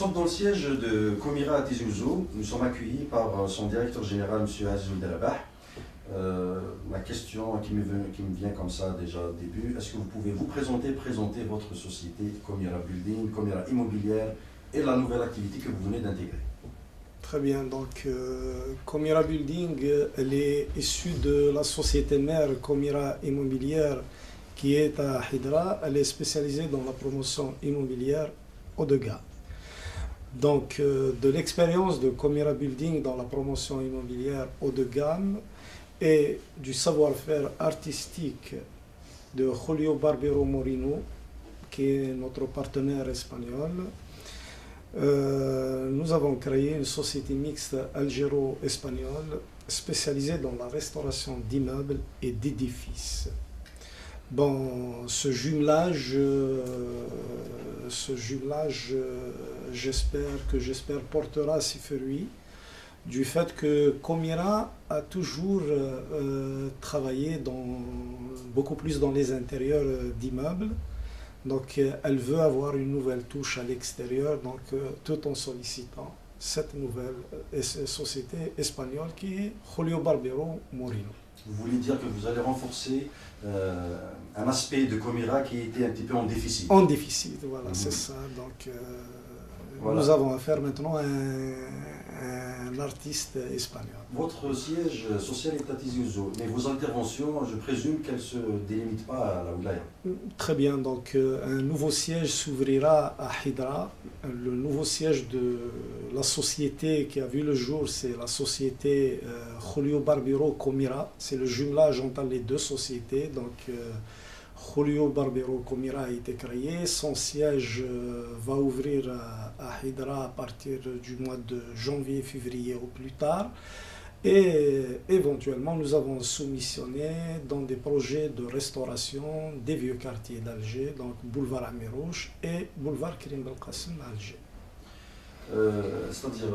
sommes dans le siège de Comira à Tizi Ouzou. Nous sommes accueillis par son directeur général, M. Aziz Ould-Dabakh. La question qui me vient comme ça déjà au début, est-ce que vous pouvez vous présenter votre société Comira Building, Comira Immobilière et la nouvelle activité que vous venez d'intégrer? Très bien, donc Comira Building, elle est issue de la société mère Comira Immobilière qui est à Hydra. Elle est spécialisée dans la promotion immobilière haut de gamme. Donc de l'expérience de Comira Building dans la promotion immobilière haut de gamme et du savoir-faire artistique de Julio Barbero Moreno, qui est notre partenaire espagnol, nous avons créé une société mixte algéro-espagnole spécialisée dans la restauration d'immeubles et d'édifices. Bon, ce jumelage, j'espère portera ses fruits, du fait que Comira a toujours travaillé beaucoup plus dans les intérieurs d'immeubles. Donc elle veut avoir une nouvelle touche à l'extérieur, donc tout en sollicitant cette nouvelle société espagnole qui est Julio Barbero Moreno. Vous voulez dire que vous allez renforcer un aspect de Comira qui était un petit peu en déficit? En déficit, voilà, c'est ça. Donc voilà. Nous avons affaire maintenant à un artiste espagnol. Votre siège social est à Tizi Ouzou, mais vos interventions, je présume qu'elles ne se délimitent pas à la Oulaya. Très bien, donc un nouveau siège s'ouvrira à Hydra. Le nouveau siège de la société qui a vu le jour, c'est la société Julio Barbero Comira. C'est le jumelage entre les deux sociétés. Donc Julio Barbero Comira a été créé. Son siège va ouvrir à Hydra à partir du mois de janvier-février au plus tard. Et éventuellement, nous avons soumissionné dans des projets de restauration des vieux quartiers d'Alger, donc boulevard Amirouche et boulevard Karim Belkacem à Alger. C'est-à-dire,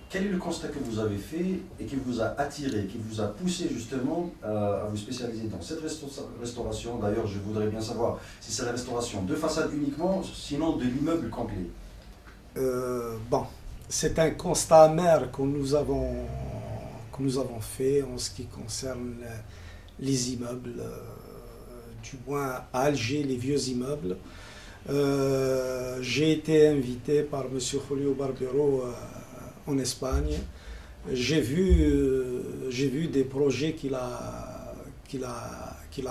quel est le constat que vous avez fait et qui vous a attiré, qui vous a poussé justement à vous spécialiser dans cette restauration? D'ailleurs, je voudrais bien savoir si c'est la restauration de façade uniquement, sinon de l'immeuble complet. Bon, c'est un constat amer que nous avons fait en ce qui concerne les immeubles, du moins à Alger, les vieux immeubles. J'ai été invité par M. Julio Barbero en Espagne. J'ai vu des projets qu'il a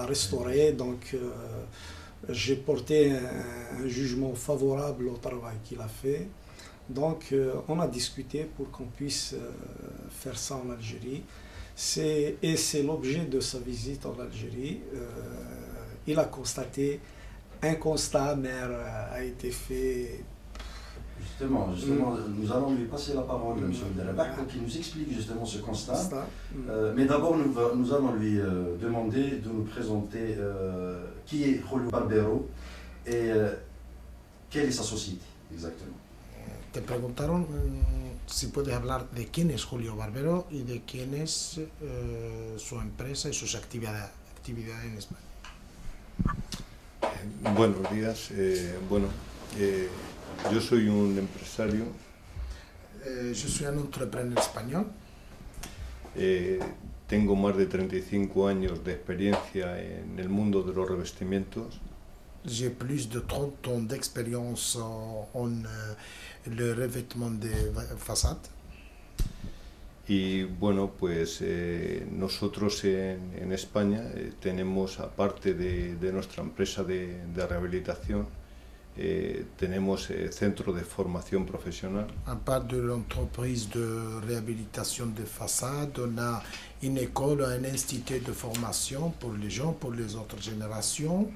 restaurés, donc j'ai porté un jugement favorable au travail qu'il a fait. Donc on a discuté pour qu'on puisse faire ça en Algérie. Et c'est l'objet de sa visite en Algérie. Il a constaté, un constat amer a été fait. Justement, nous allons lui passer la parole, M. Ould-Dabakh, pour qu'il nous explique justement ce constat. Mais d'abord, nous allons lui demander de nous présenter qui est Julio Barbero et quelle est sa société exactement. Te preguntaron si puedes hablar de quién es Julio Barbero y de quién es su empresa y sus actividades en España. Buenos días. Yo soy un empresario. Je suis un entrepreneur español. Tengo más de 35 años de experiencia en el mundo de los revestimientos. J'ai plus de 30 ans d'expérience en le revêtement de façade. Y bueno, pues nosotros en España tenemos, aparte de nuestra empresa de rehabilitación, tenemos centro de formación profesional. À part de l'entreprise de réhabilitation de façade, on a une école, un institut de formation pour les gens, pour les autres générations.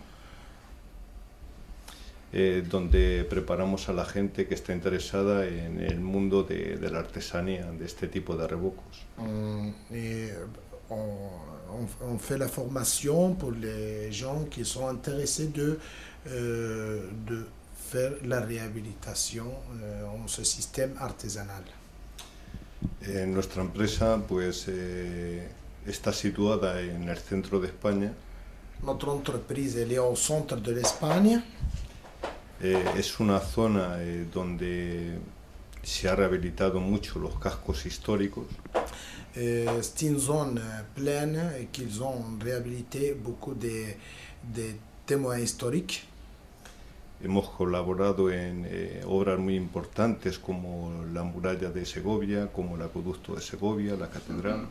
Donde preparamos a la gente que está interesada en el mundo de la artesanía, de este tipo de revocos. On fait la formation pour les gens qui sont intéressés de faire la réhabilitation en ce système artisanal. Nuestra empresa pues, está situada en el centro de España. Notre entreprise elle est au centre de l'Espagne. Es una zona donde se ha rehabilitado mucho los cascos históricos. C'est une zone pleine et qu'ils ont réhabilité beaucoup de témoins historiques. Hemos colaborado en obras muy importantes como la muralla de Segovia, como el acueducto de Segovia, la catedral.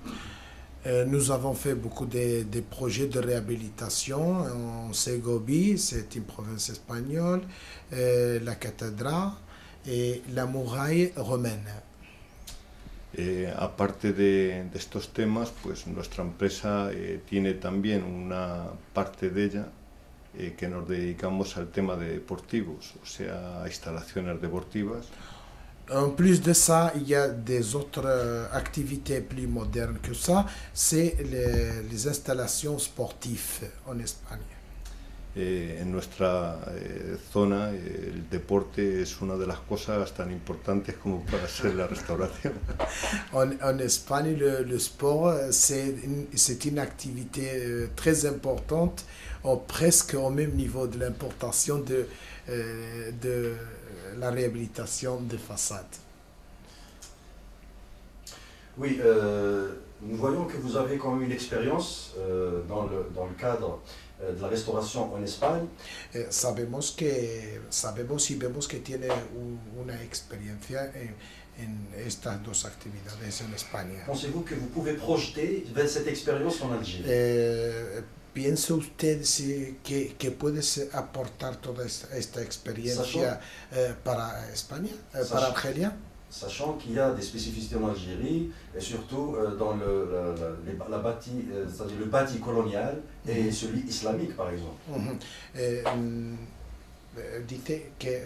Nous avons fait beaucoup de projets de réhabilitation en Ségovie, c'est une province espagnole, la cathédrale et la muraille romaine. Aparte de estos temas, pues nuestra empresa tiene también una parte de ella que nos dedicamos al tema de deportivos, o sea, a instalaciones deportivas. En plus de ça, il y a des autres activités plus modernes que ça, c'est les installations sportives en Espagne. En nuestra zona el deporte es una de las cosas tan importantes como para ser la restauración. En Espagne, le sport, c'est une activité très importante, presque au même niveau de l'importation de la réhabilitation des façades. Oui, nous voyons que vous avez quand même une expérience dans le cadre de la restauration en Espagne. Sabemos y vemos que tiene una experiencia en estas dos actividades en España. Pensez-vous que vous pouvez projeter cette expérience en Algérie? ¿Piensa usted que puede aportar toda esta experiencia para España, para Argelia? Sachant qu'il y a des spécificités en Algérie, et surtout dans c'est-à-dire le bâti colonial et celui islamique, par exemple. Dice que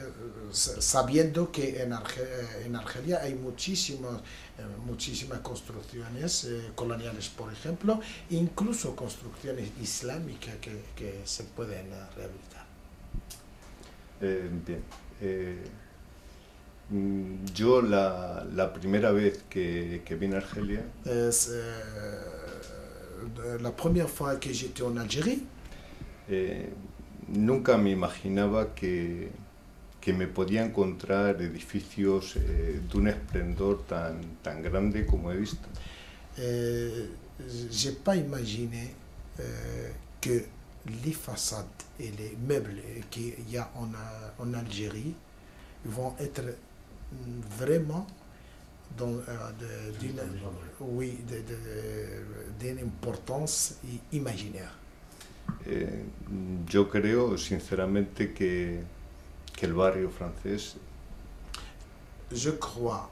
sabiendo que en Argelia hay muchísimas construcciones coloniales, por ejemplo, incluso construcciones islámicas que se pueden rehabilitar. Bien. Yo la primera vez que vine a Argelia, la première fois que j'étais en Algérie, nunca me imaginaba que me podía encontrar edificios de un esplendor tan grande como he visto. J'ai pas imaginé que les façades et les meubles qu'il y a en Algérie vont être vraiment d'une importance imaginaire. Yo creo sinceramente que el barrio francés. Je crois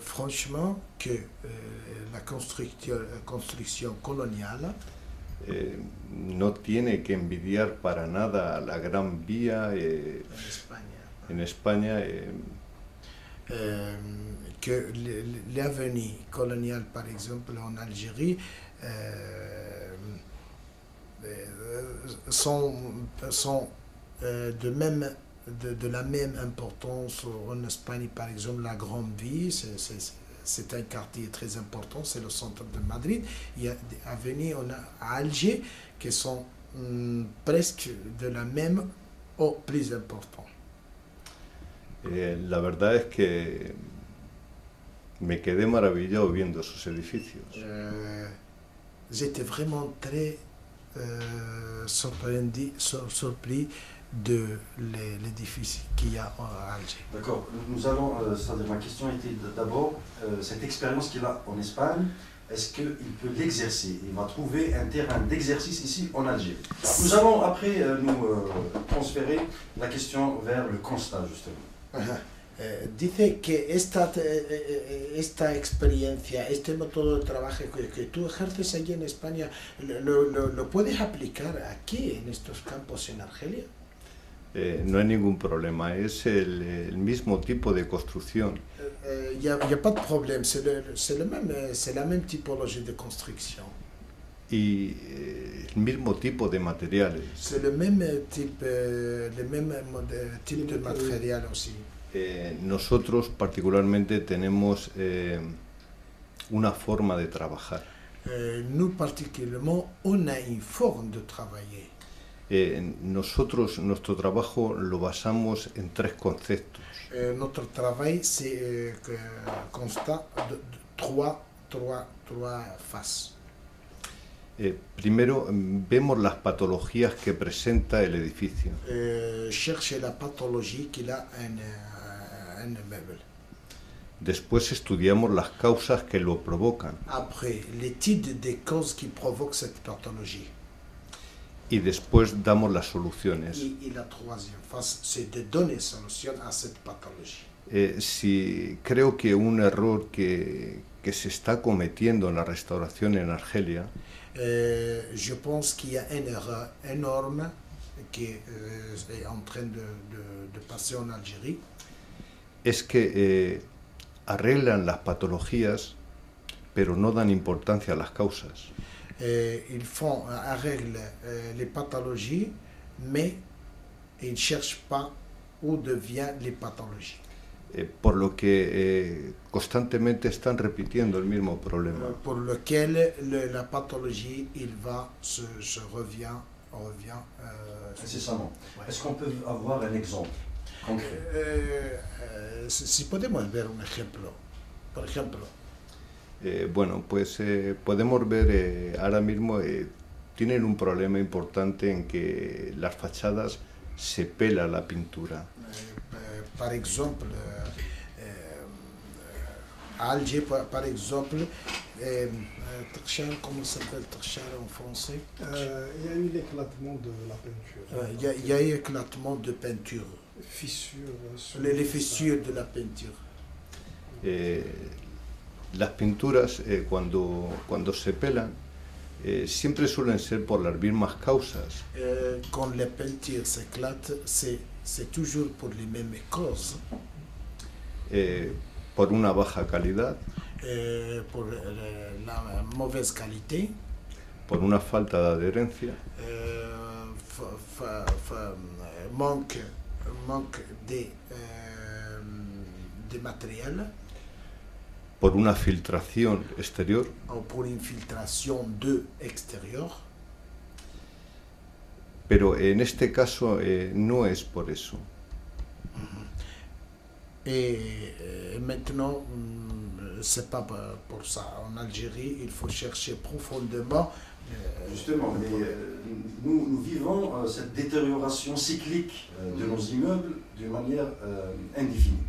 franchement que la construction coloniale no tiene que envidiar para nada a la Gran Vía en España. Que l'avenue coloniale, par exemple, en Algérie, sont de la même importance. En Espagne, par exemple, la Grande Vie, c'est un quartier très important, c'est le centre de Madrid. Il y a des avenues à Alger qui sont presque de la même ou plus importantes. La verdad es que me quedé maravillado viendo esos edificios. J'étais vraiment très surpris de l'édifice qu'il y a à Alger. D'accord. Nous allons, c'est-à-dire ma question était d'abord, cette expérience qu'il a en Espagne, est-ce qu'il peut l'exercer? Il va trouver un terrain d'exercice ici en Algérie. Nous allons après nous transférer la question vers le constat, justement. Dice que esta experiencia, este método de trabajo que tú ejerces allí en España, ¿lo puedes aplicar aquí, en estos campos en Argelia? No hay ningún problema, es el mismo tipo de construcción. Y a pas de problème, c'est la même typologie de construction. Y el mismo tipo de materiales. C'est le même type de matériel aussi. Nosotros particularmente tenemos una forma de trabajar. Nous particulièrement, on a une forme de travailler. Nosotros, nuestro trabajo lo basamos en tres conceptos. Notre travail consta de trois faces. Primero, vemos las patologías que presenta el edificio. Chercher la pathologie qu'il a un immeuble. Después estudiamos las causas que lo provocan. Après, l'étude des causes qui provoquent cette pathologie. Y después damos las soluciones. Et la troisième phase, c'est de donner solution à cette pathologie. Si creo que un error que se está cometiendo en la restauración en Argelia Je pense qu'il y a une erreur énorme qui est en train de passer en Algérie. es que arreglan las patologías, pero no dan importancia a las causas. Ils font arrêter les pathologies, mais ils ne cherchent pas où deviennent les pathologies. Por lo que constantemente están repitiendo el mismo problema. Pour lequel la pathologie, se revient. Incessamment. Ouais. Est-ce qu'on peut avoir un exemple concret? Si podemos ver un ejemplo, por ejemplo, Bueno, pues podemos ver ahora mismo tienen un problema importante en que las fachadas se pela la pintura. par exemple, à Alger, par exemple, comment s'appelle Tchar en français? Il y a eu l'éclatement de la peinture. Il y a eu éclatement de peinture. Fissures. Les fissures de la peinture. Las pinturas, cuando se pelan, siempre suelen ser por las mismas causas. Quand la peinture s'éclate, c'est toujours pour les mêmes causes. Por una baja calidad, Pour la mauvaise qualité, por una falta de adherencia, manque de matériel, por una filtración exterior, ou pour une filtration de extérieur. pero en este caso no es por eso. Et maintenant, c'est pas pour ça. En Algérie, il faut chercher profondément. Justement, mais nous vivons cette détérioration cyclique de nos immeubles d'une manière indéfinie.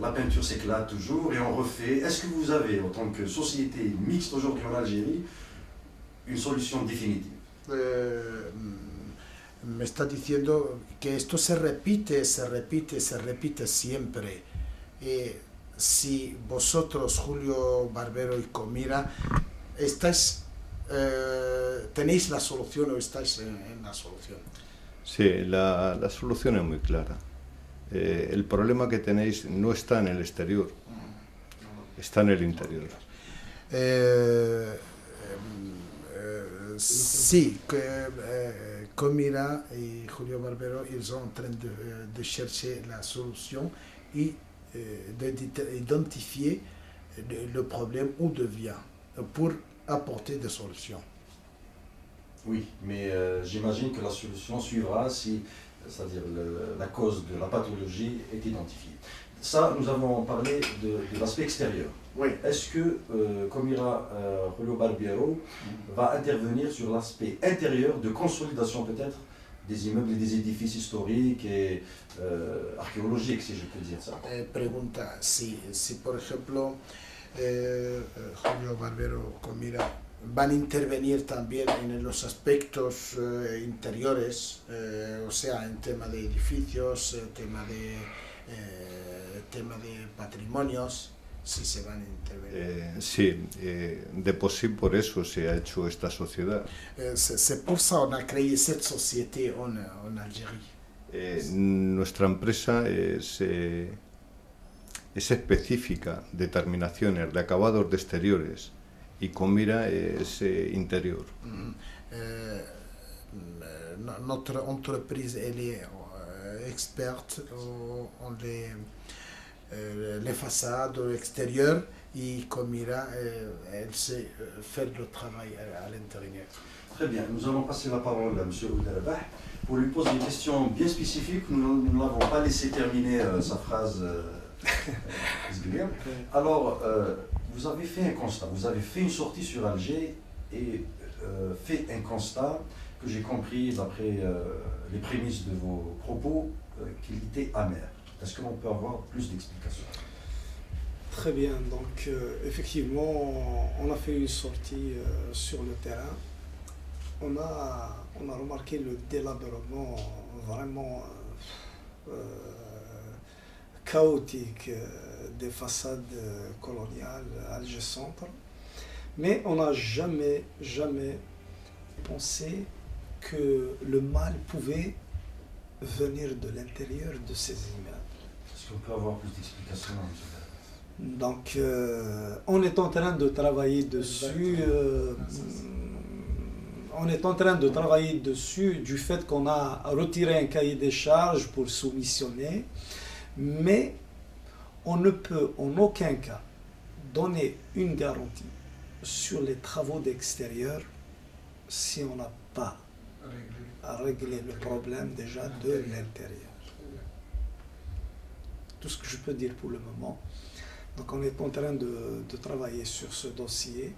La peinture s'éclate toujours et on refait. Est-ce que vous avez, en tant que société mixte aujourd'hui en Algérie, une solution définitive? Me está diciendo que esto se repite siempre. Y si vosotros, Julio Barbero y Comira, tenéis la solución o estáis en la solución. Sí, la solución es muy clara. El problema que tenéis no está en el exterior, está en el interior. Sí, Comira y Julio Barbero, ils sont en train de chercher la solution et d'identifier le problème où devient pour apporter des solutions. Oui, mais j'imagine que la solution suivra si, c'est-à-dire la cause de la pathologie est identifiée. Ça, nous avons parlé de l'aspect extérieur. Oui. Est-ce que Comira Julio Barbero va intervenir sur l'aspect intérieur de consolidation peut-être des immeubles et des édifices historiques et archéologiques, si je peux dire ça? Pregunta, si por ejemplo Julio Barbero Comira van a intervenir también en los aspectos interiores, o sea, en tema de edificios, tema de patrimonios, si se van a intervenir. Sí, de por sí por eso se ha hecho esta sociedad. C'est pour ça qu'on a créé cette société en Algérie. Nuestra empresa es específica de terminaciones, de acabados de exteriores, y Comira es interior. Notre entreprise elle est experte en les façades extérieures et Comira, elle sait faire le travail à l'intérieur. Très bien, nous allons passer la parole à M. Oudarabah pour lui poser une question bien spécifique. Nous ne l'avons pas laissé terminer sa phrase. Alors, vous avez fait un constat, vous avez fait une sortie sur Alger et fait un constat que j'ai compris d'après les prémices de vos propos qu'il était amer. Est-ce que l'on peut avoir plus d'explications? Très bien, donc effectivement, on a fait une sortie sur le terrain. On a remarqué le délabrement vraiment chaotique des façades coloniales Alger Centre, mais on n'a jamais pensé que le mal pouvait venir de l'intérieur de ces immeubles. Est-ce qu'on peut avoir plus d'explications, M. Donc, on est en train de travailler dessus. On est en train de travailler dessus du fait qu'on a retiré un cahier des charges pour soumissionner, mais on ne peut en aucun cas donner une garantie sur les travaux d'extérieur si on n'a pas réglé le problème déjà de l'intérieur. Tout ce que je peux dire pour le moment. Donc on est en train de travailler sur ce dossier.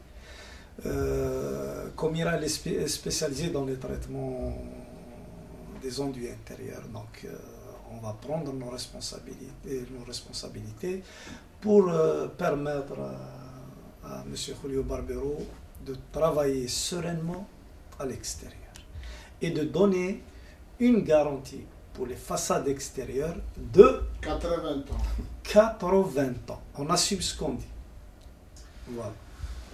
Comira est spécialisé dans le traitement des enduits intérieurs, donc on va prendre nos responsabilités pour permettre à M. Julio Barbero de travailler sereinement à l'extérieur et de donner une garantie pour les façades extérieures de 80 ans. 80 ans. On assume ce qu'on dit. Voilà.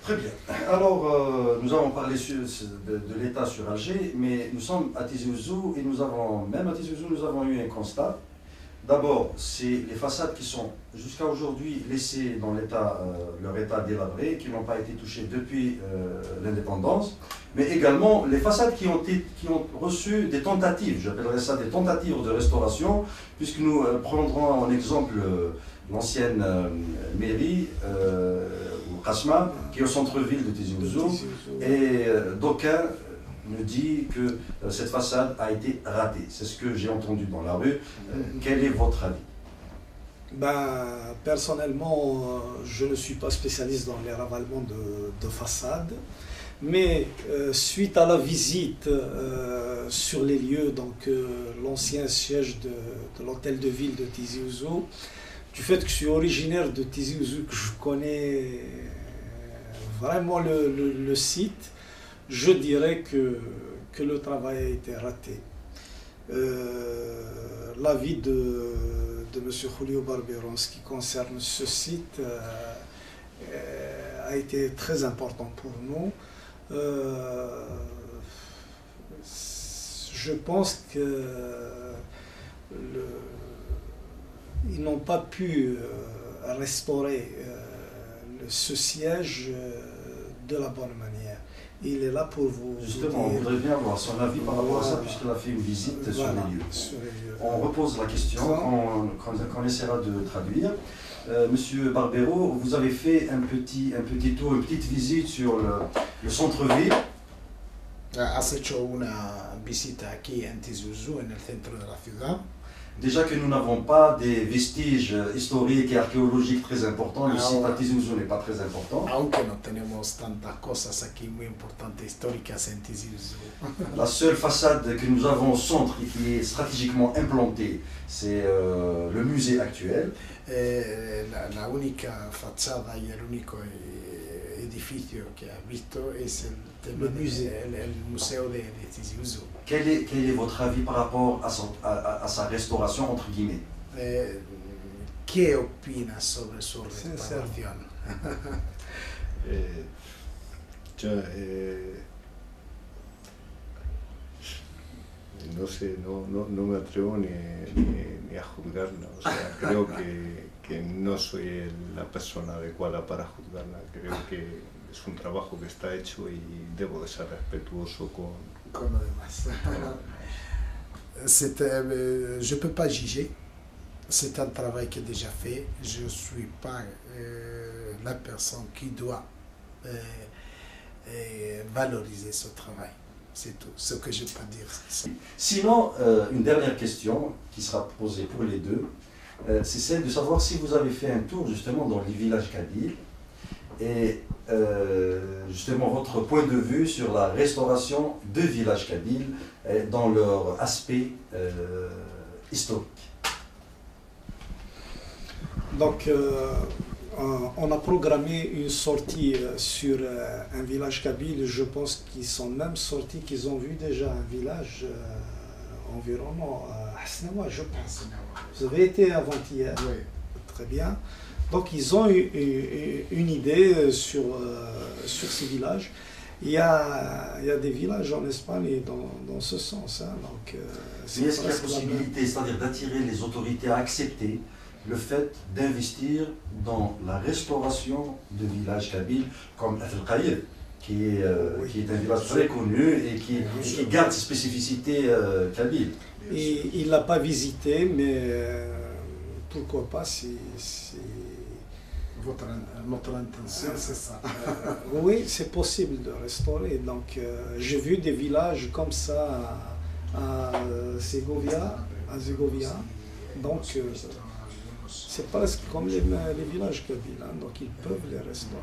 Très bien. Alors, nous avons parlé de l'État sur Alger, mais nous sommes à Tizi Ouzou et même à Tizi Ouzou, nous avons eu un constat. D'abord, c'est les façades qui sont jusqu'à aujourd'hui laissées dans leur état délabré, qui n'ont pas été touchées depuis l'indépendance, mais également les façades qui ont reçu des tentatives, j'appellerais ça des tentatives de restauration, puisque nous prendrons en exemple l'ancienne mairie, Khasma, qui est au centre-ville de Tizi Ouzou, et d'aucuns me dit que cette façade a été ratée. C'est ce que j'ai entendu dans la rue. Quel est votre avis? Personnellement, je ne suis pas spécialiste dans les ravalements de façades, mais suite à la visite sur les lieux, donc l'ancien siège de l'hôtel de ville de Tizi Ouzou, du fait que je suis originaire de Tizi Ouzou, que je connais vraiment le site, je dirais que le travail a été raté. L'avis de M. Julio Barbero en ce qui concerne ce site a été très important pour nous. Je pense qu'ils n'ont pas pu restaurer ce siège de la bonne manière. Il est là pour vous. Justement, on voudrait bien avoir son avis par rapport à ça, puisqu'il a fait une visite sur les lieux. On repose la question, qu'on essaiera de traduire. Monsieur Barbero, vous avez fait un petit tour, une petite visite sur le centre-ville. Has hecho una visita aquí en Tizi Ouzou, en el centro de la ciudad. Déjà que nous n'avons pas des vestiges historiques et archéologiques très importants, le site à Tizi Ouzou n'est pas très important. Aunque no tenemos tantas cosas aquí muy importantes históricas en Tizi Ouzou. La seule façade que nous avons au centre et qui est stratégiquement implantée, c'est le musée actuel. La única fachada y el único edificio que ha visto es el museo de Tizi Ouzou. Quel est votre avis par rapport à sa restauration, entre guillemets? ¿Qué opinas sobre su restauración? No sé, no me atrevo ni a juzgarla. O sea, creo que no soy la persona adecuada para juzgarla. Creo que es un trabajo que está hecho y debo de ser respetuoso con lo demás. Je ne peux pas juger c'est un travail qui est déjà fait. Je ne suis pas la personne qui doit valoriser ce travail. C'est tout ce que je peux dire. Sinon, une dernière question qui sera posée pour les deux, c'est celle de savoir si vous avez fait un tour justement dans les villages kabyles et justement votre point de vue sur la restauration de villages kabyles dans leur aspect historique. Donc, on a programmé une sortie sur un village kabyle. Je pense qu'ils sont même sortis, qu'ils ont vu déjà un village environnement à Hasnawa, je pense. Vous avez été avant-hier. Oui. Très bien. Donc, ils ont eu une idée sur ces villages. Il y a des villages en Espagne dans ce sens. Hein. Donc, Mais est-ce qu'il y a possibilité, c'est-à-dire d'attirer les autorités à accepter le fait d'investir dans la restauration de villages kabyles comme Al-Qaïd, qui est un village très connu et qui garde ses spécificités kabyles. Et il ne l'a pas visité, mais pourquoi pas si Notre intention, c'est ça. oui, c'est possible de restaurer. Donc, j'ai vu des villages comme ça à Segovia. Donc, c'est presque comme les villages kabyles, hein, donc ils peuvent les restaurer.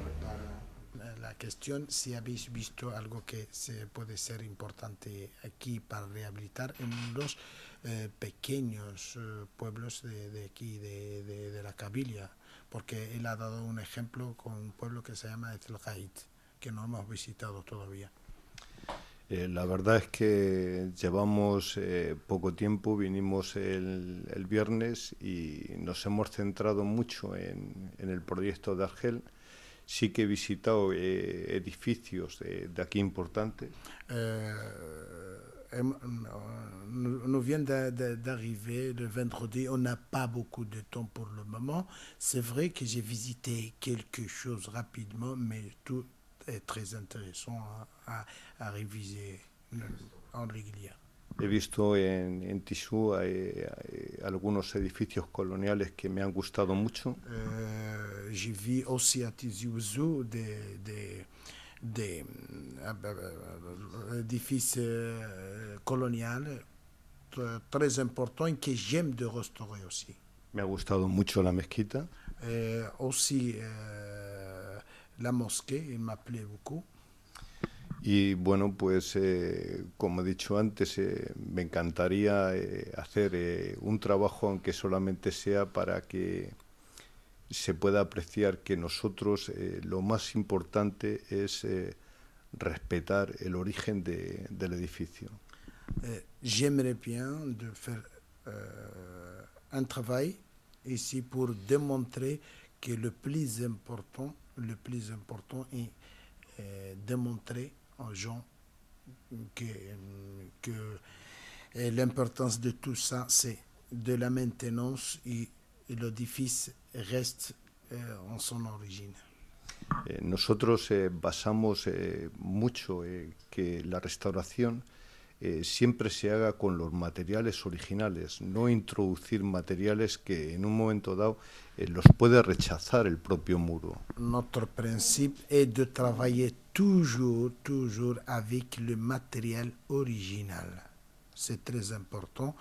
La cuestión si habéis visto algo que puede ser importante aquí para rehabilitar en los pequeños pueblos de aquí, de la Cabilia, porque él ha dado un ejemplo con un pueblo que se llama Etelgait, que no hemos visitado todavía. La verdad es que llevamos poco tiempo, vinimos el viernes y nos hemos centrado mucho en el proyecto de Argel. Sí que he visitado edificios de aquí importantes. Nous vient d'arriver le vendredi, on n'a pas beaucoup de temps pour le moment. C'est vrai que j'ai visité quelque chose rapidement, mais tout est très intéressant à réviser en régulier. He visto en Tissou algunos edificios coloniales que me han gustado mucho. J'ai vu aussi à Tizi-Ouzou des édifices coloniaux très importants et que j'aime de restaurer aussi. Me ha gustado mucho la mezquita. Aussi la mosquée, il m'a plu beaucoup. Y bueno, pues como he dicho antes, me encantaría hacer un trabajo, aunque solamente sea para que se pueda apreciar que nosotros lo más importante es respetar el origen del edificio. J'aimerais bien de faire un travail ici pour démontrer que le plus important est démontrer aux gens que l'importance de tout ça, c'est de la maintenance et l'édifice reste en son origine. Nosotros basamos mucho que la restauración siempre se haga con los materiales originales, no introducir materiales que en un momento dado los puede rechazar el propio muro. Notre principe est de travailler toujours avec le matériel original. C'est très important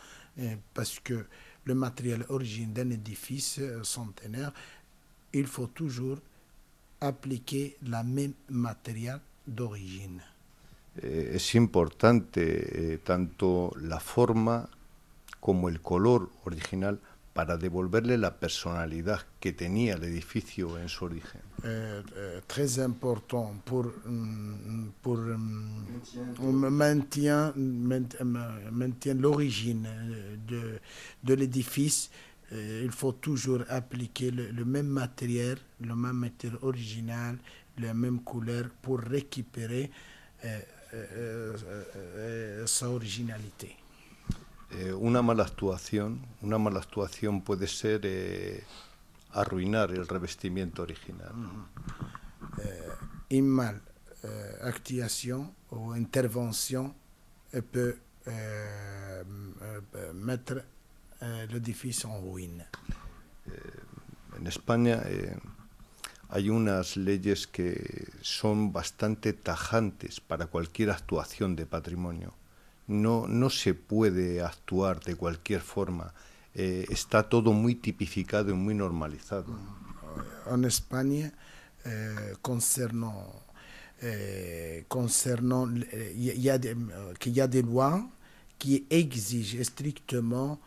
parce que le matériel original d'un édifice centenaire, il faut toujours appliquer la même matériel d'origine. Es importante tanto la forma como el color original para devolverle la personalidad que tenía el edificio en su origen. Très important pour maintien l'origine de l'édifice. Il faut toujours appliquer le même matériel original, la même couleur pour récupérer sa originalité. Una mala actuación puede ser arruinar el revestimiento original. Une mala actuation ou intervention peut mettre l'édifice en ruine. En España hay unas leyes que son bastante tajantes para cualquier actuación de patrimonio. No se puede actuar de cualquier forma. Está todo muy tipificado y muy normalizado. En Espagne, concernant il y a des lois qui exigent strictement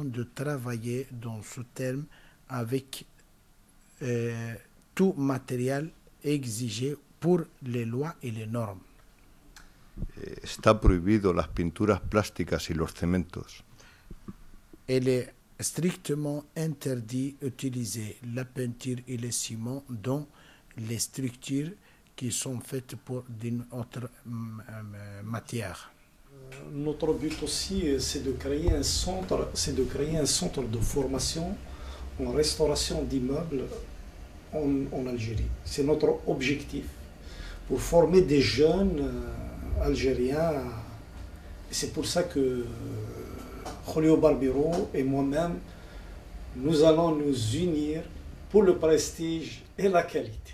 de travailler dans ce terme avec tout matériel exigé pour les lois et les normes. Está prohibido las pinturas plásticas y los cementos. Il est strictement interdit d'utiliser la peinture et le ciment dans les structures qui sont faites pour d'une autre matière. Notre but aussi, c'est de créer un centre de formation en restauration d'immeubles en Algérie. C'est notre objectif pour former des jeunes algériens. C'est pour ça que Julio Barbero et moi-même, nous allons nous unir pour le prestige et la qualité.